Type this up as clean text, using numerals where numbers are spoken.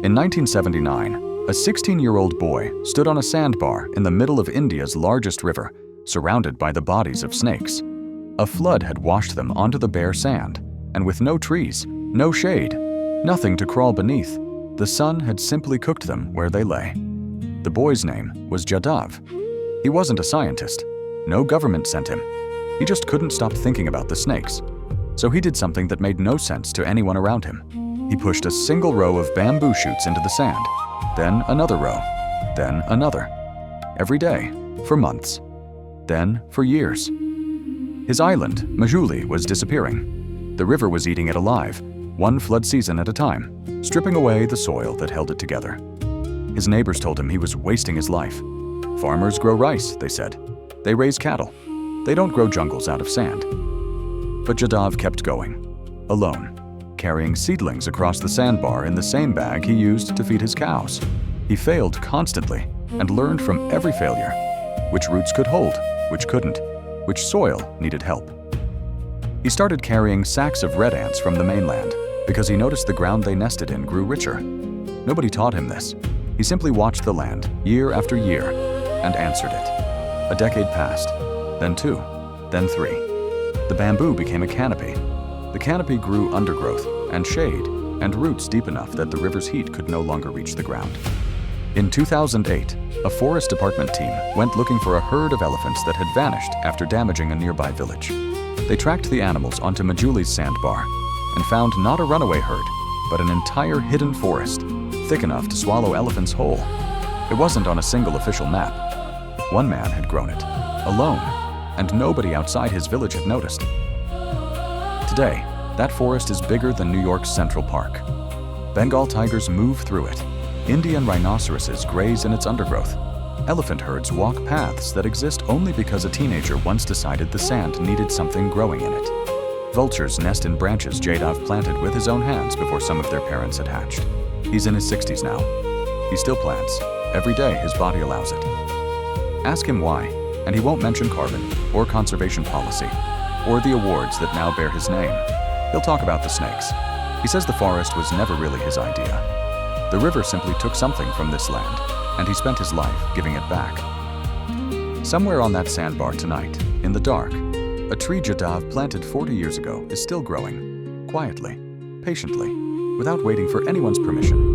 In 1979, a 16-year-old boy stood on a sandbar in the middle of India's largest river, surrounded by the bodies of snakes. A flood had washed them onto the bare sand, and with no trees, no shade, nothing to crawl beneath, the sun had simply cooked them where they lay. The boy's name was Jadav. He wasn't a scientist. No government sent him. He just couldn't stop thinking about the snakes. So he did something that made no sense to anyone around him. He pushed a single row of bamboo shoots into the sand, then another row, then another. Every day, for months, then for years. His island, Majuli, was disappearing. The river was eating it alive, one flood season at a time, stripping away the soil that held it together. His neighbors told him he was wasting his life. Farmers grow rice, they said. They raise cattle. They don't grow jungles out of sand. But Jadav kept going, alone, carrying seedlings across the sandbar in the same bag he used to feed his cows. He failed constantly and learned from every failure which roots could hold, which couldn't, which soil needed help. He started carrying sacks of red ants from the mainland because he noticed the ground they nested in grew richer. Nobody taught him this. He simply watched the land year after year and answered it. A decade passed, then 2, then 3. The bamboo became a canopy. The canopy grew undergrowth and shade and roots deep enough that the river's heat could no longer reach the ground. In 2008, a forest department team went looking for a herd of elephants that had vanished after damaging a nearby village. They tracked the animals onto Majuli's sandbar and found not a runaway herd, but an entire hidden forest, thick enough to swallow elephants whole. It wasn't on a single official map. One man had grown it, alone, and nobody outside his village had noticed. Today, that forest is bigger than New York's Central Park. Bengal tigers move through it. Indian rhinoceroses graze in its undergrowth. Elephant herds walk paths that exist only because a teenager once decided the sand needed something growing in it. Vultures nest in branches Jadav planted with his own hands before some of their parents had hatched. He's in his 60s now. He still plants. Every day his body allows it. Ask him why, and he won't mention carbon or conservation policy or the awards that now bear his name. He'll talk about the snakes. He says the forest was never really his idea. The river simply took something from this land, and he spent his life giving it back. Somewhere on that sandbar tonight, in the dark, a tree Jadav planted 40 years ago is still growing, quietly, patiently, without waiting for anyone's permission.